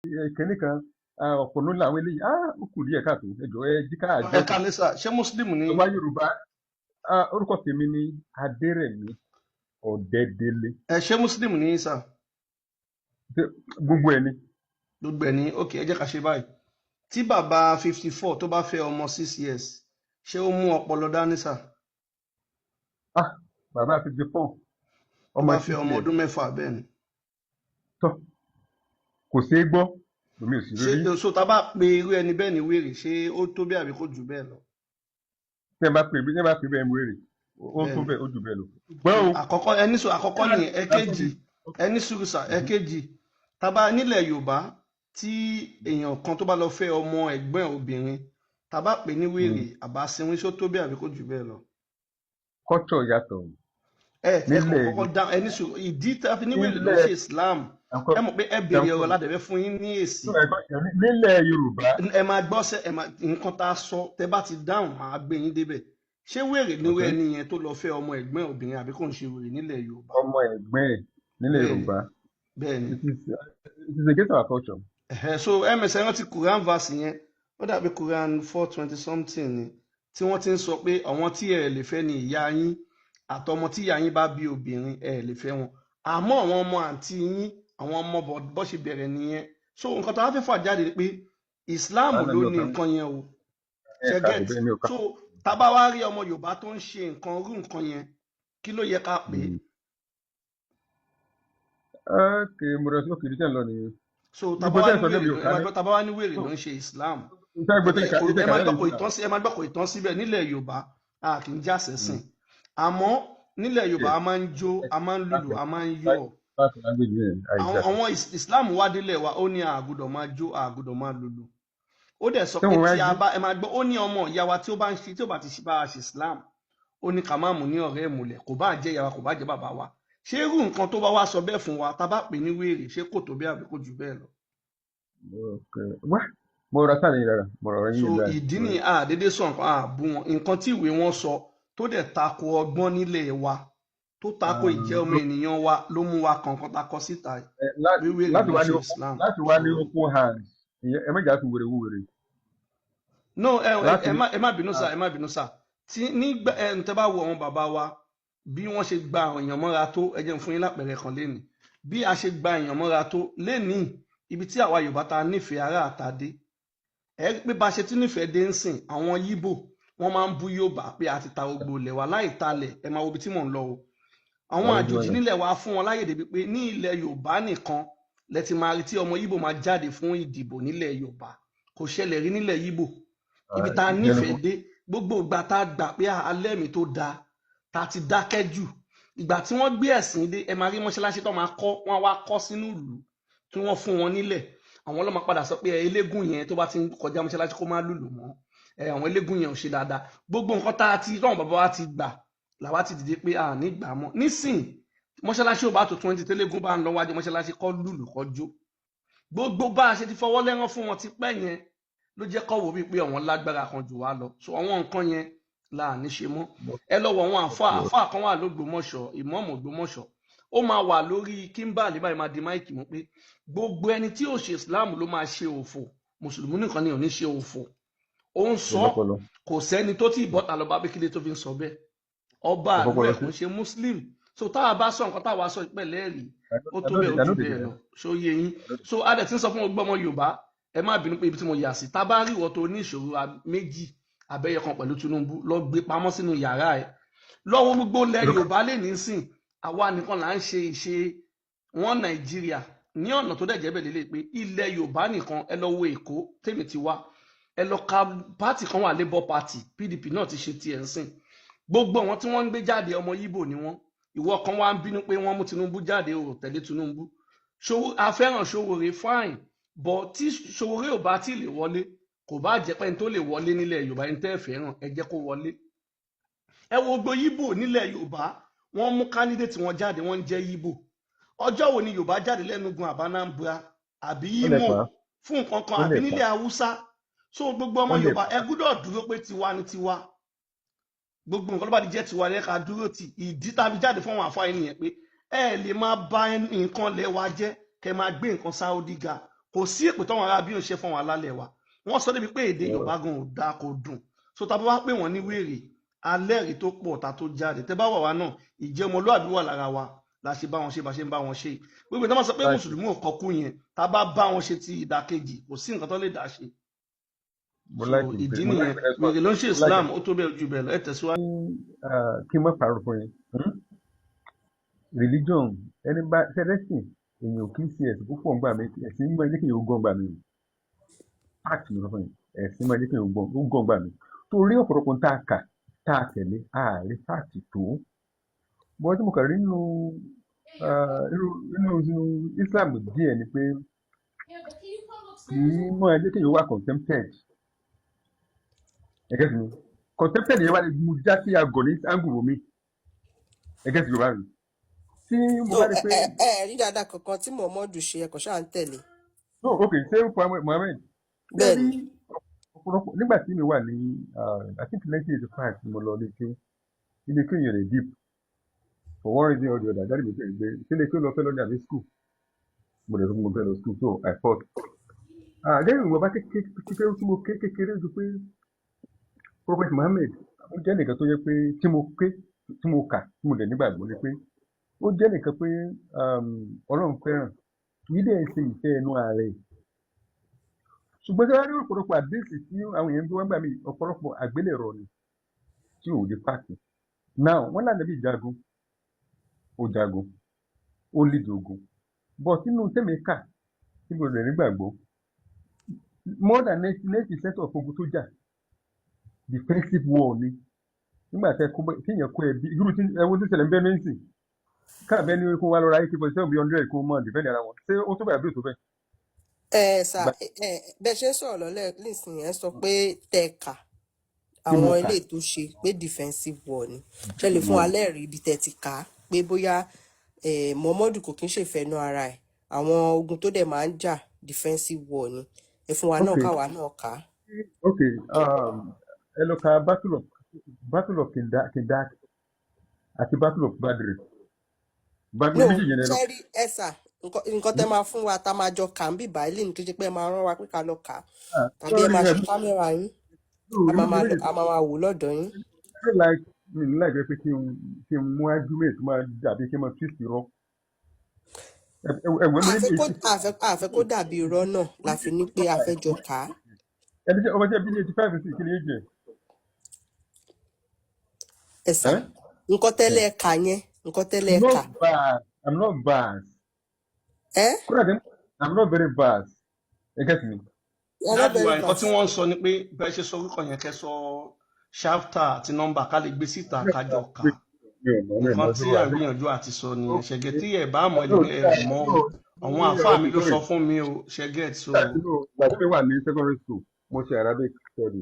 kínní kan ọ̀pọ̀ ló làwọn eléyìí ó kù díẹ̀ káàtó ẹjọ́ ẹ jí ká ẹ àjọsìn kalẹ̀ sà ṣé muslim ni ọba Yorùbá orúkọ tèmi ni Adérẹ̀mí Ọ̀dẹ́délé ẹ ṣé muslim ni sà gbogbo ẹ̀ ni gbogbo ẹ̀ ní ok ẹ jẹ́ ká ṣe báyìí tí bàbá 54 tó bá fẹ́ ọmọ 6 years ṣé ó mú ọpọlọ dání sà bàbá ti di fọ́n tó ọmọ bá fẹ́ ọmọ títí ẹ̀ ọdún mẹ́fà bẹ́ẹ̀ ni tọ́ kò ṣeé gbọ́ èmi ò sì ṣé rí so tá a bá pe irú ẹni bẹ́ẹ̀ ní wèrè ṣé ó tó bí àbí kò jù bẹ́ẹ̀ lọ tí ẹ bá pè bẹ́ẹ̀ mú èrè ó tó bẹ́ẹ̀ ni bẹ́ẹ̀ ó jù bẹ́ẹ̀ lọ gbọ́ o àkọ́kọ́ ẹni sọ àkọ́kọ́ ni ẹ̀kejì ẹni sùúrù sà ẹ̀kejì tá a bá nílẹ̀ Yorùbá tí èèyàn kan tó bá lọ fẹ́ ọmọ ẹ̀gbọ́n ẹ̀ obìnrin tá a bá pè ní wèrè àbá sinwin ṣó tó bí àbí kò jù bẹ́ẹ̀ lọ kọ́tọ̀ yàtọ̀ ẹ kàn nílẹ̀ kọ́kọ́ dá ẹni sùúrù ìdí tá a fi ní wèrè ló ń ṣe Islam ẹ mọ̀ pé ẹ béèrè ọ̀rọ̀ ládẹ̀fẹ́ fún yín ní èsì nílẹ̀ Yorùbá ẹ máa gbọ́ sẹ́ ẹ máa nǹkan tá a sọ tẹ bá ti dáhùn máa gbé yín débẹ̀ ṣé wèrè níwẹ̀ ẹni yẹn tó lọ fẹ́ ọmọ ẹ̀gbọ́n ẹ̀ obìnrin àbí kò ń ṣe wèrè nílẹ̀ Yorùbá ọmọ ẹ̀gbẹ́ ẹ̀ nílẹ̀ bẹ́ẹ̀ ni Yorùbá bẹ́ẹ̀ ni it is against our culture. so ms ẹ rántí Quran verse yẹn ó dàbí Quran 420 something ni tí wọ́n ti ń sọ pé àwọn tí ẹ lè fẹ́ ni ìyá yín àtọmọ tí ìyá yín bá bí obìnrin ẹ lè fẹ́ wọn àmọ́ àwọn ọmọ àǹtí yín àwọn ọmọ bọ́ ṣe bẹ̀rẹ̀ nìyẹn so nǹkan tó wá fẹ́ fà jáde ni pé Islam Àánú ló mi ò ní kà nǹkan yẹn o ẹ̀ ṣe kà get bẹ́ẹ̀ mi ò kà. so tá bá wá rí ọmọ Yorùbá tó ń ṣe nǹkan rú nǹkan yẹn kí ló yẹ ká pè é ok mo rẹ sí òkè tẹ̀ ń lọ nìyẹn so tá gbogbo bá wá tẹ̀ ní sọ wèrè débi ò ká ní tá bá wá ní wèrè ló ń ṣe Islam ìtẹ́ gbé tẹ̀ ẹ máa gbọ́ kò lẹ́yìn ìtàn sí ẹ máa gbọ́ kò ìtàn síbẹ̀ nílẹ̀ Yorùbá a kì í já sẹ́sìn àmọ́ nílẹ̀ Yorùbá a máa ń jó a máa ń lùlù a máa ń yọ̀ láti lágbègbè yẹn àìjà àwọn Islam wá délẹ̀ wa ó ní àgùdọ̀ máa jó àgùdọ̀ máa lùlù ó dẹ̀ sọ tí pé wọ́n wá tí a jí bá ẹ máa gbọ́ ó ní ọmọ ìyá wa tí ó bá ń ṣe tí ó bá ti bá a ṣe Islam ó ní ká má mú ní ọ̀rẹ́ ìmùlẹ̀ kò bá jẹ́ ìyá wa kò bá jẹ́ bàbá wa ṣé irú nǹkan tó bá wá sọ bẹ́ẹ̀ fún wa tá a bá pè ní wèrè ṣé kò tó bí àbí kò jù bẹ́ẹ̀ lọ wá mo rọ sáà ní ìdára mo rọ so yín ìdára ìdí ni àdédé sọ nǹkan àbú wọn nǹkan tí ìwé wọn sọ tó dẹ̀ tako ọgbọ́n nílẹ̀ wa tó tako ìjẹ́ ọmọ ènìyàn wa ló mú wa kọ̀ọ̀kan ta kọ síta wíwèrè láti ló wá ní ṣe Islam láti wá ní open hand ẹ méjì á fi wèrè wú wèrè no láti ẹ má bínú sá ẹ má bínú sá tí nígbà ẹ ń tẹ́ bá wo àwọn bàbá wa bí wọ́n ṣe gba àwọn èèyàn mọ́ra tó ẹ jẹ́ n fún yín lápẹẹrẹ kan lénìí bí a ṣe gba èèyàn mọ́ra tó lénìí ibi tí àwa Yorùbá ta nífẹ̀ẹ́ ará àtàdé ẹ rí pé bá a ṣe tún nífẹ̀ẹ́ dé ń sìn àwọn Yíbò wọ́n máa ń bú Yorùbá pé a ti ta gbogbo ilẹ̀ wa láì talẹ̀ ẹ máa wo ibi tí mò ń lọ o àwọn àjòjì nílẹ̀ wa fún wọn láyè débi pé ní ilẹ̀ Yorùbá nìkan lẹ ti máa rí tí ọmọ Yíbò máa jáde fún ìdìbò nílẹ̀ Yorùbá kò ṣẹlẹ̀ rí nílẹ̀ Yíbò ibi tá a nífẹ̀ẹ́ dé gbogbo ìgbà tá a gbà pé alẹ́ mi tó dáa tá a ti dákẹ́ jù ìgbà tí wọ́n gbé ẹ̀sìn dé ẹ máa rí mọ́ṣáláṣí tó máa kọ́ wọ́n wá kọ́ sínú ìlú tí wọ́n fún wọn nílẹ̀ àwọn ọlọ́mọ padà sọ pé eléégún yẹn tó bá ti ń kọjá mọ́ṣáláṣí kó má lùlù mọ́ àwọn eléégún yẹn ò ṣe dáadáa gbogbo nǹkan tá a ti tọ́wọ́n bàbá wa ti gbà làwa ti dìde pé a ní gbà mọ́ nísìn mọ́ṣáláṣí ò bá tó 20 télégún bá ń lọ wájú mọ́ṣáláṣí kọ́ lùlù kọ́ jó gbogbo bá a ṣe ti fọwọ́ lẹ́rán fún wọn ti pẹ́ yẹn ló jẹ́ kọ́ wò wípé àwọn lágbára kan jù wá lọ so àwọn nǹkan yẹn là ní ṣe mọ́ ẹ lọ́wọ́ àwọn àfáà kan wà lÓgbómọ̀ṣọ́ ìmọ̀ọ́mù Ògbómọ̀ṣọ́ ó máa wà lórí kíńbàlì báyìí máa di máìkì mú pé gbogbo ẹni tí ò ṣe Islam ló máa ṣe òfò mùsùlùmí nìkan ni ò ní ṣe òfò ó ń sọ kò sẹ́ni tó tí ìbọ́ta lọ bá Abékílé tó fi ń sọ bẹ́ẹ̀ ọba àlùbẹ̀ kò ń ṣe Muslim so táwa bá sọ nǹkan táwa sọ ìpẹ́lẹ́ rí ó tó bẹ́ẹ̀ ó jù bẹ́ẹ̀ lọ ṣó yé yín so adẹ̀ tí ń sọ fún ọgbọ́n ọmọ Yorùbá ẹ má bínú pé ibi tí mo yà sí tá bá rí ìwọ tó ní ìṣòro méjì abẹ́yẹ kan pẹ̀lú Tinubu lọ gbé pamọ́ sínú yàrá ẹ̀ lọ́wọ́ gbogbo ilẹ̀ Yorùbá lè ní sìn àwa nìkan là ń ṣe ìṣe wọn Nàìjíríà ní ọ̀nà tó dẹ̀jẹ́ bẹ̀ lélẹ̀ pé ilẹ̀ Yorùbá nìkan ẹ lọ wo Èkó tèmi ti wá ẹ lọ ka pátì kan wà Labour Party PDP náà ti ṣe tiẹ̀ ń sìn gbogbo àwọn tí wọ́n ń gbé jáde ọmọ Yíbò ni wọ́n ìwọ kan wá ń bínú pé wọ́n mú Tinubu jáde ò tẹ̀lé Tinubu afẹ́ràn Ṣòwòrè fine bọ̀ tí Ṣòwòrè ò bá tí lè wọlé kò bá jẹ́ pé ẹni tó lè wọlé nílẹ̀ Yorùbá ẹni tẹ́ fẹ́ràn ẹ jẹ́ kó wọlé ẹ wo gbogbo Yíbò nílẹ̀ Yorùbá wọ́n mú candidate wọn jáde wọ́n ń jẹ́ Yíbò ọjọ́ wo ni Yorùbá jáde lẹ́nugun àbánambra àbí Imo fún nǹkan kan àbí nílẹ̀ Haúsá so gbogbo ọmọ Yorùbá ẹ gbọ́dọ̀ dúró pé tiwa ni tiwa gbogbo nǹkan ló bá di jẹ́ tiwa lẹ́ka dúró ti ìdí tàbí jáde fún àwọn àfáà ènìyàn pé ẹ lè máa bà nǹkan lẹ̀ wa jẹ́ kẹ́ máa gbé nǹkan Saudi ga kò sí èpè táwọn ará bí òun ṣe fún wọn alálẹ̀ wa wọ́n sọ débi pé èdè Yorùbá gan ò dáa kò dùn so tá a bá wá pè wọ́n ní wèrè alẹ́rìí tó pọ̀ ta tó jáde tẹ́ bá wà wá náà ìjẹ́ ọmọlúwàbí wà lára wa la ṣe bá wọn ṣe bá ṣe ń bá wọn ṣe gbogbo ìtàn máa sọ pé mùsùlùmí ò kọkú yẹn tá a bá bá wọn ṣe ti ìdàkejì kò sí nǹkan tó lè dá ṣe so ìdí nìyẹn wèrè ló ń ṣe Islam ó tó bẹ́ẹ̀ ju bẹ́ẹ̀ lọ ẹ tẹ̀síwájú. kí n má parọ́ fún yín religion ẹni bá ṣẹlẹ́sìn èèyàn kì í ṣe ẹ̀sìn púpọ̀ ńgbà mi ẹ̀sìn mọ́ ẹjẹ́ kí èèyàn gbọ́n gbà mí fact ló sọ fún yín ẹ̀sìn mọ́ ẹjẹ́ kí èèyàn gbọ́n gbà mí torí ọ̀pọ̀lọpọ̀ tá a kà tá a tẹ̀lé ààrẹ fact tó bọ́ tí mo kà rí nínú Islam díẹ̀ ni pé kì í mọ́ ẹjẹ́ kí èèyàn wà contented ẹ̀gẹ́ mi contented yẹn wà lè mú já sí agọ̀ ní angle mi ẹ̀gẹ́ sí Yorùbá mi tí mo bá rí pé. rí dáadáa kankan tí Muhammadu ṣe ẹ̀kọ́ ṣáà ń tẹ̀lé. no ok ṣé Muhammad. bẹ́ẹ̀ni. ọ̀pọ̀lọpọ̀ nígbà tí mi wà ní I think 1985 ni mo lọ ilé kí èèyàn rẹ̀ deep for one reason or the other jáde mi pé ìgbé ilé kí ó lọ fẹ́ lọ ní àbí school mo lè fún mo fẹ́ lọ school so I thought. lẹ́yìn ìwọ̀n bá kékeré tí mo kékeré ju pé Prophet Muhammad ó jẹ́ nìkan tó yẹ pé tí mo kà tí mo dẹ̀ nígbàgbọ́ ni pé ó jẹ́ nìkan pé Ọlọ́run fẹ́ràn kì í dẹ̀ ṣe ìfẹ́ ẹnu ààrẹ ṣùgbọ́n tí wọ́n rí ọ̀pọ̀lọpọ̀ àdéhùn tí àwọn èèyàn bí wọ́n gbà mí ọ̀pọ̀lọpọ̀ àgbélẹ̀rọ ni tí ò di pàtó now wọ́n lànà bí jagun ó lead ogun but nínú tẹ́mẹ̀ká tí mo rẹ̀ nígbàgbọ́ more than 90% of ogun tó jà defensive war ni nígbà tẹ kéèyàn kó ẹbí irú tí ẹwọ́n tó ṣẹlẹ̀ ń bẹ́ẹ̀ mẹ́sìn káàbẹ́ ní kó wá lọ́ra AK-47 bí 100 kó mọ̀ dìfẹ́ǹdì ara wọn ṣé ó tó bẹ̀rẹ̀ bí ó tó bẹ́ẹ̀. Sà bẹ́ẹ̀ ṣe ń sọ̀rọ̀ lọ́lẹ̀ nísìnyí ẹ sọ pé tẹ̀ka àwọn ilé tó ṣe pé defensive war ni ṣe lè fún wa lẹ́rìí ibi tẹ̀ ti kà á pé bóyá Muhammadu kò kí ń ṣèfẹ́nu ara ẹ̀ àwọn ogun tó dẹ̀ máa ń jà defensive war ni ẹ fún wa náà káwa náà kà á. ok ẹ lọ ka battle of Kindak àti battle of Badr. no ṣẹ́rí ẹ̀sà nǹkan tẹ́ máa fún wa tá máa jọ kà ń bì báyìí ní tó ṣe pé ẹ máa rán wa pé ká lọ kà á tàbí ẹ máa ṣe kámẹ́rà yín a máa wò lọ́dọ̀ yín. mi ní láì jẹ́ pé kí n mú argument máa dàbí kí n máa twist irọ́. àfẹ́ kó dàbí irọ́ náà la fi ní pé a fẹ́ jọ kà á. ẹni jẹ́ ọmọ jẹ́ bí 85 sí kí ni yé jẹ́. ẹ̀sà nǹkan tẹ́lẹ̀ kà yẹn nǹkan tẹ́lẹ̀ kà. I'm not bad. Eh? I'm not very bad. You get me? nǹkan tí wọ́n ń sọ ni pé bẹ́ẹ̀ ṣe sọ orúkọ yẹn kẹ́ sọ ṣáfítà àti nọ́mbà ká lè gbé síta kájọ ká nǹkan tí àríyànjú àti sọ nìyẹn ṣẹ̀gẹ̀ tí ẹ̀ bá mọ̀ ẹ̀ mọ́ àwọn àfáà mi ló sọ fún mi o ṣẹ̀gẹ̀ so. láti pé wà ní secondary school mo ṣe Arabic study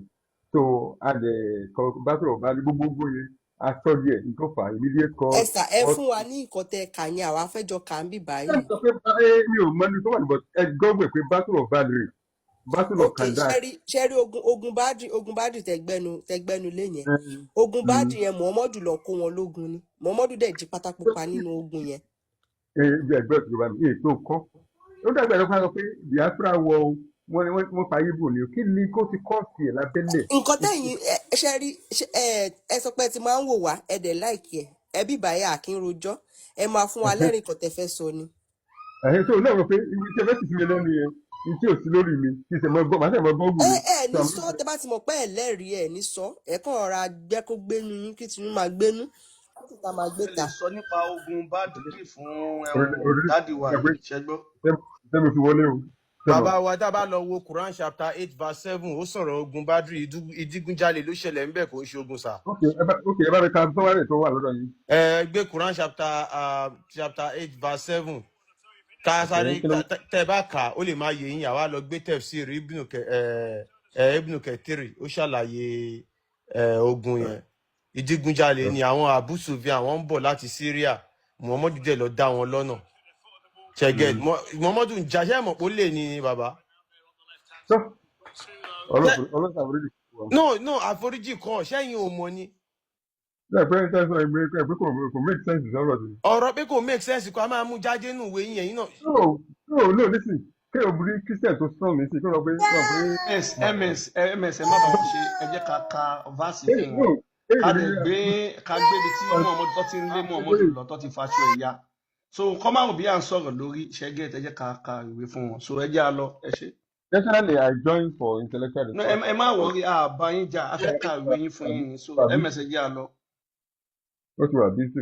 so a lè kọ battle of Badr gbogbo yẹn a study ẹ̀ nǹkan fà immediate call. ẹ̀sà ẹ fún wa ní nǹkan tẹ kà yẹn àwa fẹ́jọ kà ń bì báyìí. ẹ sọ pé mi ò mọ ní tó wà ní but ẹ gbọ́gbẹ̀ pé battle of Badr battle of Kandak. ṣẹ́rí ogun Badr tẹgbẹ́nu lé yẹn ogun Badr yẹn Muhammadu lọ kó wọn lógun ni Muhammadu dẹ̀ jí pátápópa nínú ogun yẹn. ẹgbẹ́ ìjọba mi èyí tó kọ́ ó dàgbà ẹ̀rọ fún wa pé Biafra wọ wọ́n fa yíbò ni kí ni kó ti kọ́ sí ẹ̀ lábẹ́lẹ̀. nǹkan tẹ̀yìn ṣẹ́rí ẹ sọ pé ti máa ń wò wá ẹ̀dẹ̀ láìkí ẹ̀ ẹbí báyà àkínrojọ́ ẹ máa fún wa lẹ́rìn kan tẹ fẹ́ sọ ni. ẹ̀hìn tó náà wọ pé ibi tí ẹ fẹ́ sì fi mi lẹ́nu yẹn ní tí ò sí lórí mi kí ṣe mọ gbọ́ màá ṣe mọ gbọ́ wù mí. ní sọ tẹ bá ti mọ̀ pé ẹ lẹ́rìí ẹ ní sọ ẹ kàn rọra jẹ́ kó gbénu yín kí tinú máa gbénu kó sì ta máa gbé ta. ẹ lè sọ nípa ogun Badri fún dádì wa ṣẹgbọ́. sẹ́mi fi wọlé o. bàbá wa tá a bá lọ wo Quran chapter 8 verse 7 ó sọ̀rọ̀ ogun Badri ìdígunjalè ló ṣẹlẹ̀ ńbẹ̀ kò ń ṣe ogun sà. ok ẹ bá mi ka sọ́wárẹ̀ tó wà lọ́dọ̀ yín. gbé Quran chapter 8 verse 7 ká sáré tẹ bá kà ó lè máa yẹ yín àwa lọ gbé tafsir Ibn Kathir ó ṣàlàyé ogun yẹn ìdígunjalè ni àwọn Abu Sufyan àwọn ń bọ̀ láti Syria Muhammadu dẹ̀ lọ dá wọn lọ́nà ṣẹgẹ Muhammadu ń jaṣẹ́ mọ̀ pé ó lè ní bàbá. no àforíjì kan ṣẹ́yìn ò mọ̀ ni. ọ̀rọ̀ pé kò make sense kó a máa mú jáde nù ìwé yẹn náà. no listen kí obìnrin Christian tó strong ní sí kí wọ́n lọ pé ms ẹ má bàa wọn ṣe ẹ jẹ́ ká ka vaasi fún wọn ká lè gbé ibi tí Muhammadu tó ti ń lé Muhammadu lọ tó ti faṣọ ẹ̀yà so kọ́ máa bí à ń sọ̀rọ̀ lórí ṣẹ́gẹ́ ẹ jẹ́ ká ka ìwé fún wọn so ẹ jẹ́ a lọ ẹ ṣe. Definitely, I join for intellectual discussion. ẹ má wọrí àbáyín jà á fẹ́ ka ìwé yín fún yín ni so ms ẹ jẹ́ a lọ. Ó ti wà bísí.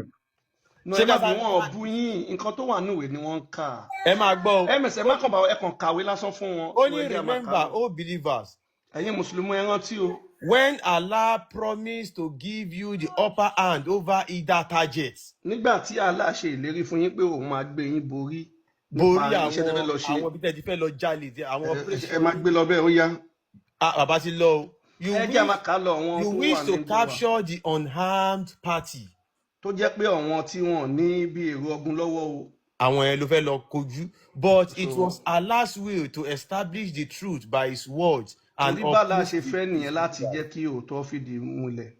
ẹ má bí wọn bú yín nǹkan tó wà níwèé ni wọ́n ń kà. ẹ máa gbọ́ o. ms ẹ má kàn bá ẹ kàn kàwé lásán fún wọn. ó ní remember all believers. ẹ̀yin mùsùlùmí ẹ rántí o. When Allah promised to give you the upper hand over either target. Nígbà tí Allah ṣe ìlérí fún yín pé òun máa gbé yín borí àwọn ibi tẹ́ ti fẹ́ lọ jalè àwọn operation. ẹ máa gbé lọ bẹ́ẹ̀ ó yá. Bàbá ti lọ o. You wish to capture the unarmed party. Tó jẹ́ pé àwọn tí wọ́n ní bí èrò ogun lọ́wọ́ o. Àwọn ẹ̀ ló fẹ́ lọ kojú. But it was Allah's will to establish the truth by his words. Torí bàlá ṣe fẹ́ nìyẹn láti jẹ́ kí òótọ́ fìdí múlẹ̀.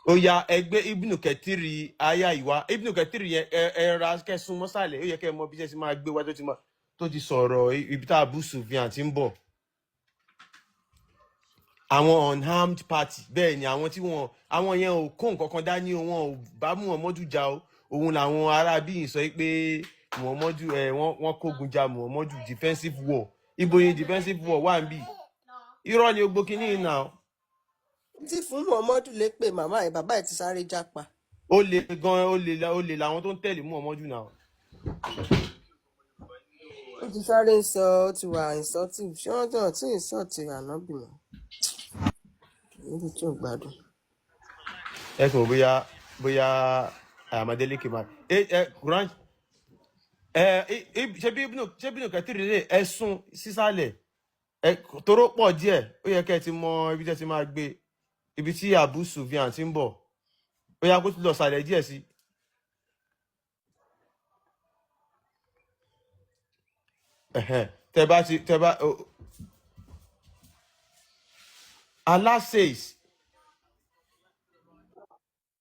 Ó yá ẹgbẹ́ Ibn Kathir aya ìwà Ibn Kathir yẹn ra kẹsùn mọ́sàlẹ̀ ó yẹ kẹ́ ẹ mọ bí ṣe máa gbé wá tó ti sọ̀rọ̀ ibi tá Abu Sufyan ti ń bọ̀. Àwọn unarmed party bẹ́ẹ̀ ni àwọn yẹn ò kó nǹkan kan dání wọn ò bá Muhammadu jà o òun làwọn ará bíyìn sọ pé Muhammadu wọ́n kógun jà Muhammadu defensive war ibo yẹn defensive war wà ń bì. Irọ́ ni ogbó kínní náà. Tí fún Muhammadu lè pè màmá ẹ̀ bàbá ẹ̀ ti sáré jápa. Ó lè gan ó lè làwọn tó ń tẹ̀lé Muhammadu náà. Ó ti sáré ń sọ ó ti wà insulting ṣé wọ́n tàn tí ìsọ̀tì ànábì mọ́. Níbi tí ò gbádùn. Ẹ kò bóyá Àyàmádélé kìí máa Quran ṣé bí Kathir lè ẹ̀sùn sísàlẹ̀. Toró pọ̀ díẹ̀ ó yẹ kẹ́ ẹ ti mọ ibi tẹ́ ti máa gbé ibi tí Abu Sufyan ti ń bọ̀ ó yá kó tún lọ sàlẹ̀ díẹ̀ sí. Allah says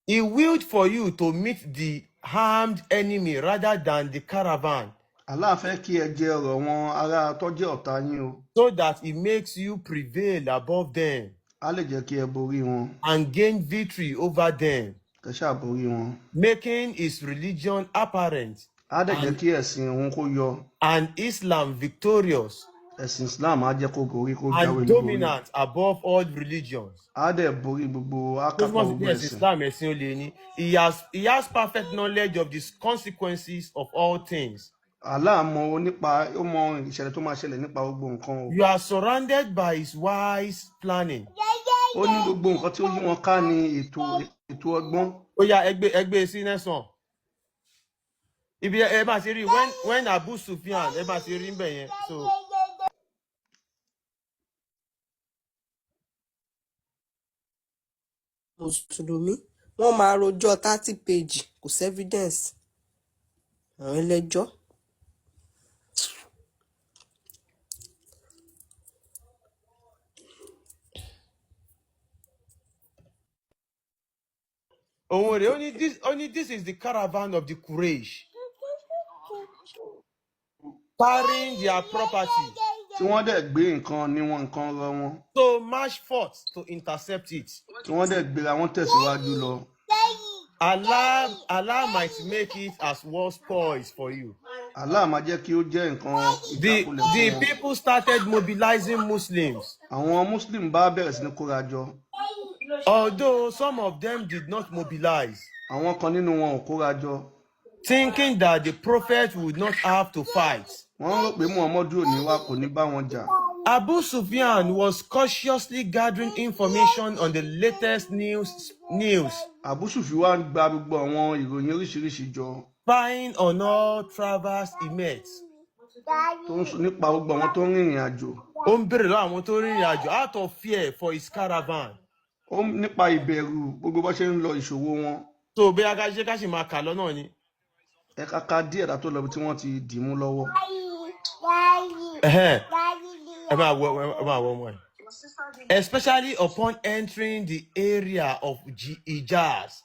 he willed for you to meet the armed enemy rather than the caravan. Allah fẹ́ kí ẹ jẹ ọ̀rọ̀ wọn ará tó jẹ́ ọ̀tá yín o. So that it makes you prevail above them. A lè jẹ́ kí ẹ borí wọn. And gain victory over them. Kẹ́ ṣáà borí wọn. Making his religion apparent. A dẹ̀ jẹ́ kí ẹ̀sìn òun kó yọ. And Islam victorious. Ẹ̀sìn Islam á jẹ́ kó borí kó jáwé lórí. And dominant above all religions. A dẹ̀ borí gbogbo akápá gbogbo ẹ̀sìn. Islam ẹ̀sìn olè ní. He has perfect knowledge of the consequences of all things. Allah mọ̀ nípa ó mọ ìṣẹ̀lẹ̀ tó máa ṣẹlẹ̀ nípa gbogbo nǹkan o. You are surrounded by his wise planning. Ó ní gbogbo nǹkan tí ó yí wọn ká ní ètò ọgbọ́n. Ó yá ẹgbẹ́ sí nẹ́sàn. Ibi ẹ máa ṣe rí when Abu Sufyan ẹ máa ṣe rí bẹ́ẹ̀ yẹn so. Mùsùlùmí wọ́n máa rojọ́ 30 page kò sí evidence àwọn ẹlẹ́jọ́. Only this is the caravan of the Quraysh carrying their property. Tí wọ́n dẹ̀ gbé nǹkan ní wọn nǹkan rọ wọn. So march forth to intercept it. Tí wọ́n dẹ̀ gbéra wọn tẹ̀síwájú lọ. Allah might make it as war spoils for you. Allah máa jẹ́ kí ó jẹ́ nǹkan ìjákulẹ̀ fún wọn. The people started mobilizing Muslims. Àwọn Muslim bá bẹ̀rẹ̀ sí ní kóra jọ. Although some of them did not mobilize. Àwọn kan nínú wọn ò kóra jọ. Thinking that the prophet would not have to fight. Wọ́n rò pé Muhammadu ò ní wá kò ní bá wọn jà. Abu Sufyan was cautiously gathering information on the latest news. Abu Sufyan gba gbogbo àwọn ìròyìn oríṣiríṣi jọ. Spying on all travelers he met. Tó ń sọ nípa gbogbo àwọn tó ń rìnrìn àjò. Ó ń béèrè lọ́wọ́ àwọn tó ń rìnrìn àjò out of fear for his caravan. Ó nípa ìbẹ̀rù gbogbo bó ṣe ń lọ ìṣòwò wọn. So bí agájẹ́ ká sì máa kà lọ́nà ni. Ẹ kàkà díẹ̀ dá tó lọ bí tí wọ́n ti dì mú lọ́wọ́. Ẹ máa wọ ọmọ ẹ̀. Especially upon entering the area of Hijaz.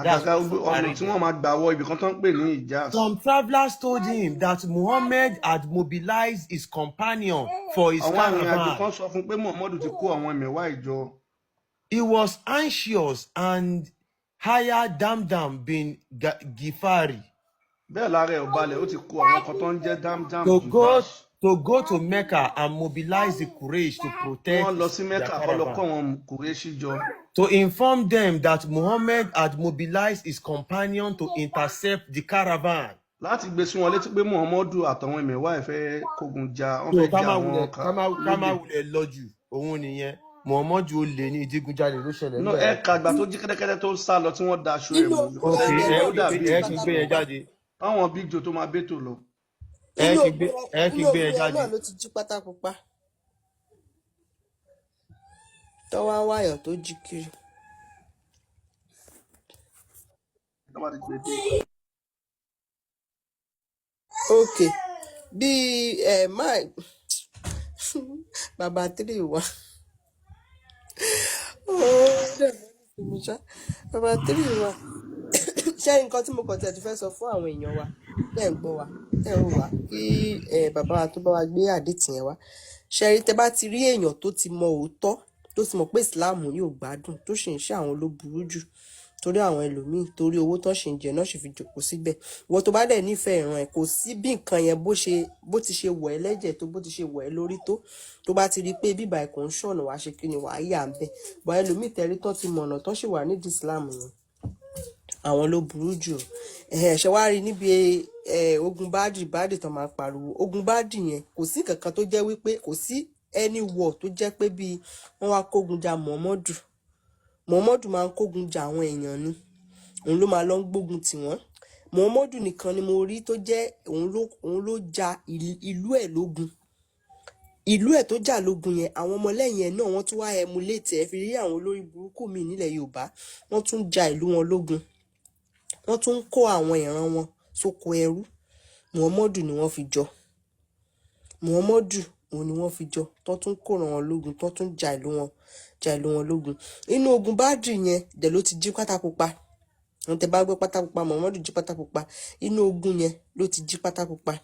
That's àgàgà what ọ̀nà carried tí them. wọ́n máa gbà wọ ibì kan tó ń pè ní Hijaz. Some travelers told him that Muhammad had mobilized his companion for his àwọn arìnrìn-àjò kan caravan. sọ fún pé Muhammadu ti kó àwọn ẹmẹ̀wà ìjọ. He was anxious and hired Damdam bin Gifari bẹ́ẹ̀ lára ẹ̀ ò balẹ̀ ó ti kó àwọn kan tó ń jẹ́ Damdam to go to Mecca and mobilize the Quraysh to protect wọ́n lọ sí their Mẹ́kà kọ́ lọ kó caravan. àwọn Kùrẹ́ṣì jọ. To inform them that Muhammad had mobilized his companion to intercept the caravan. láti gbé sí wọn létí pé Muhammadu àtàwọn ẹmẹ̀wà ẹ̀ fẹ́ kógun jà wọ́n So fẹ́ jà àwọn kama wulẹ̀ lọ́jù òun nìyẹn Muhammadu ó lè ní ìdígunjalè ló ṣẹlẹ̀ no níbẹ̀. ẹ̀ka àgbà tó jí kẹ́tẹ́kẹ́tẹ́ tó sá lọ tí wọ́n daṣọ ẹ̀ mọ́ nínú because ogun ẹ̀yẹ ó yẹn dàbí ẹ kí n gbé yẹn jáde. táwọn big joe tó máa bẹ́tò lọ. ẹ nínú kí ogun n gbé yẹn jáde. náà ló ti jí pátápupa tọ́wọ́ á wáyọ̀ tó jí kiri. tó bá ti gbé dé. ok bí máa bàbá tírì wá bàbá tírì wá ṣé nǹkan tí mo kàn tẹ̀ tó fẹ́ sọ fún àwọn èèyàn wa tẹ̀ ń gbọ́ wa tẹ̀ ń wò wá kí bàbá wa tó bá wa gbé àdìtì yẹn wá ṣẹ́rí tẹ́ bá ti rí èèyàn tó ti mọ òótọ́ tó ti mọ̀ pé ìsìláàmù yóò gbádùn tó sì ń ṣe àwọn ló burú jù torí àwọn ẹlòmíì torí owó tó ṣì ń jẹ náà sì fi jòkó síbẹ̀ ìwọ tó bá dẹ̀ nífẹ̀ẹ́ ìran ẹ̀ kò sí bí nǹkan yẹn bó ti ṣe wọ̀ ẹ́ lẹ́jẹ̀ tó bó ti ṣe wọ̀ ẹ́ lórí tó bá ti rí i pé bíbá ẹ̀kọ́ ń ṣọ̀nà wàá ṣe kí ni wàá yà ń bẹ̀ bọ́ ẹlòmíì tẹ́rí tán ti mọ̀nà tán sì wà nídìí ìsìláàmù yẹn àwọn ló burú jù ṣe wá rí níbi ogun bádì tán máa pariwo ogun bádì yẹn kò sí kankan tó jẹ́ wípé kò sí any war tó jẹ́ pé bíi wọ́n wá kógun ja Muhammadu máa ń kógun ja àwọn èèyàn ni òun ló máa lọ ń gbógun tì wọ́n Muhammadu nìkan ni mo rí tó jẹ́ òun ló ja ìlú ẹ̀ lógun ìlú ẹ̀ tó jà lógun yẹn àwọn ọmọlẹ́yìn ẹ̀ náà wọ́n tún wá emulate ẹ̀ fi rí àwọn olórí burúkú míì nílẹ̀ Yorùbá wọ́n tún ja ìlú wọn lógun wọ́n tún ń kó àwọn ìran wọn sóko ẹrú Muhammadu ni wọ́n fi jọ Muhammadu òun ni wọ́n fi jọ tó tún kóran wọn lógun tó tún ja ìlú wọn lógun inú ogun Bádìrì yẹn dẹ̀ ló ti jí pátápupa wọn tẹ bá gbé pátápupa Muhammadu jí pátápupa inú ogun yẹn ló ti jí pátápupa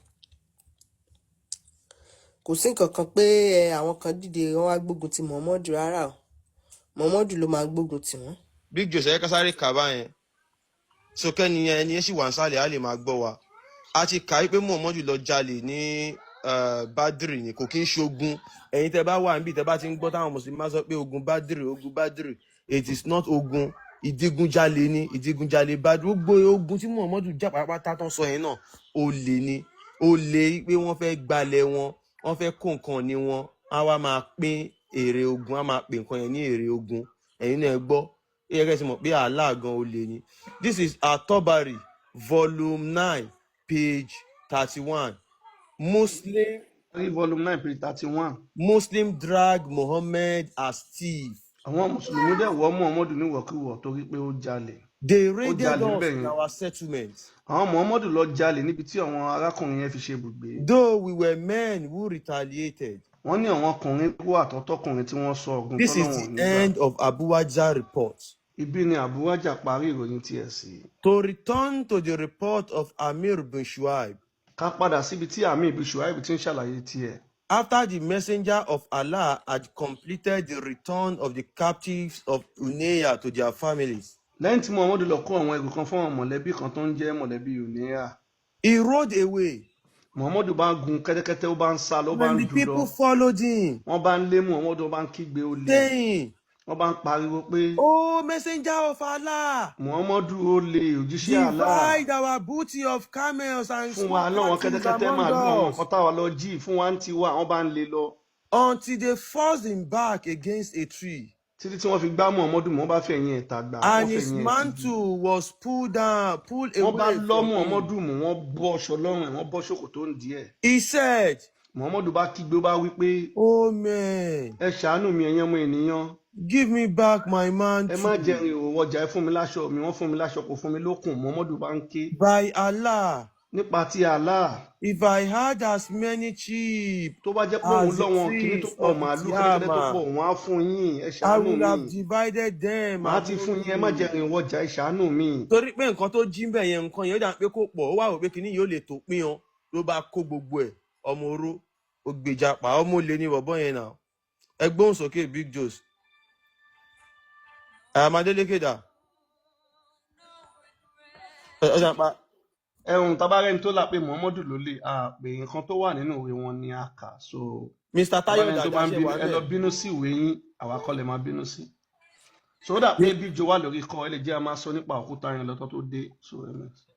kò sí nǹkan kan pé àwọn kan dìde wọn wá gbógun ti Muhammadu rárá o Muhammadu ló máa gbógun tì wọ́n. Big Joe ṣe kásáré kàbá yẹn so kẹ́ni ẹni yẹn sì wà ń sálẹ̀ á lè máa gbọ́ wa a ti kà í pé Muhammadu lọ jalè ní Bádìrì ni kò kí ń ṣogun ẹ̀yin tẹ́ bá wà níbi tẹ́ bá ti ń gbọ́ táwọn mùsùlùmí máa sọ pé ogun Bádìrì it is not ogun ìdígunjalè ni ìdígunjalè Bádìrì gbogbo ogun tí Muhammadu jà pátápátá tán sọ yẹn náà olè ni olè pé wọ́n fẹ́ gbalẹ̀ wọn wọ́n fẹ́ kó nǹkan ní wọn á wá máa pín èrè ogun á máa pín nǹkan yẹn ní èrè ogun ẹ̀yin náà gbọ́ ẹ kẹ́ sì mọ̀ pé Allah gan olè ni. This is At-Tabari volume 9 page 31. volume 9 page 31. Muslim drag Muhammad as thief. àwọn mùsùlùmí dẹ̀ wọ́ Muhammadu níwọ̀kúwọ̀ torí pé ó jalè. They raided us in our settlement. àwọn Muhammadu lọ jalè níbi tí àwọn arákùnrin yẹn fi ṣe ibùgbé. Though we were men who retaliated. wọ́n ní àwọn ọkùnrin wà àtọ́tọ́kùnrin tí wọ́n sọ ọ̀gùn This is the end of Abu Wajah report. ibi ni Abu Wajah parí ìròyìn tiẹ̀ sí. To return to the report of Amir bin Shuaib. ká padà síbi tí Amir bin Shuaib ti ń ṣàlàyé tiẹ̀. After the messenger of Allah had completed the return of the captives of Unayya to their families. lẹ́yìn tí Muhammadu lọ kó àwọn ẹrù kan fún àwọn mọ̀lẹ́bí kan tó ń jẹ́ mọ̀lẹ́bí Unayya. He rode away. Muhammadu bá gun kẹ́tẹ́kẹ́tẹ́ ó bá ń sá ló bá ń And the jù people lọ. followed him. wọ́n bá ń lé Muhammadu ó bá ń kígbe olè. Saying, wọ́n bá ń pariwo pé "Oh, messenger of Allah, Muhammadu olè òjíṣẹ́ Allah. divide our booty of camels and fún wa lọ́wọ́n cattle kẹ́tẹ́kẹ́tẹ́ màálù àwọn among nǹkan us." táwa lọ jí fún wa ń tiwa àwọn bá ń lé lọ. Until they forced him back against a tree. títí tí wọ́n fi gbá Muhammadu mọ́ bá fẹ̀yìn ẹ̀ tàgbà. And his mantle was pulled away wọ́n bá lọ́ from him. Muhammadu mú wọ́n bọ́ aṣọ lọ́rùn ẹ̀ wọ́n bọ́ ṣòkòtò ń díẹ̀. He said, Muhammadu bá kígbe ó bá wí pé "Oh man, ẹ ṣàánú mi ẹ̀yin ọmọ ènìyàn. give me back my ẹ má mantle. jẹ́ ìhòòhò ọjà ẹ fún mi láṣọ mi wọ́n fún mi láṣọ kò fún mi lókùn. Muhammadu bá ń ké. By Allah, nípa ti Allah If I had as many sheep tó bá jẹ́ pé òun as the lọ́wọ́n kinní tó trees pọ̀ of màálù kẹ́tẹ́kẹ́tẹ́ tó pọ̀ Tiama, òun á fún yín ẹ I ṣàánú would mi have divided them màá ti fún yín ẹ má among jẹ́ you. rìn wọjà ẹ ṣàánú mi. Torí pé nǹkan tó jí bẹ̀ yẹn nǹkan yẹn ó dà pé kó pọ̀ ó wà wò pé kinní yóò lè tó pín ọ ló bá kó gbogbo ẹ̀ ọmọ oró ó gbèjà pa ọmọ olè ní bọ̀bọ́ yẹn náà ẹgbọ́n sókè Big Joes Amadélékèdà ọjà pa ẹ̀hún tabarẹ́ni tó là pé Muhammadu ló lè pé nǹkan tó wà nínú ìwé wọn ni a kà so Mr. Tayo tabarẹ́ni tó Dada bá ń ṣe bínú wà ẹ lọ bẹ́ẹ̀. bínú sí ìwé yín àwa kọ́ lè máa bínú sí. So ó dà pé bí jo wà lórí kọ́ ẹ lè jẹ́ a máa sọ nípa òkúta yẹn lọ́tọ́ tó dé so ẹ mẹ́ta.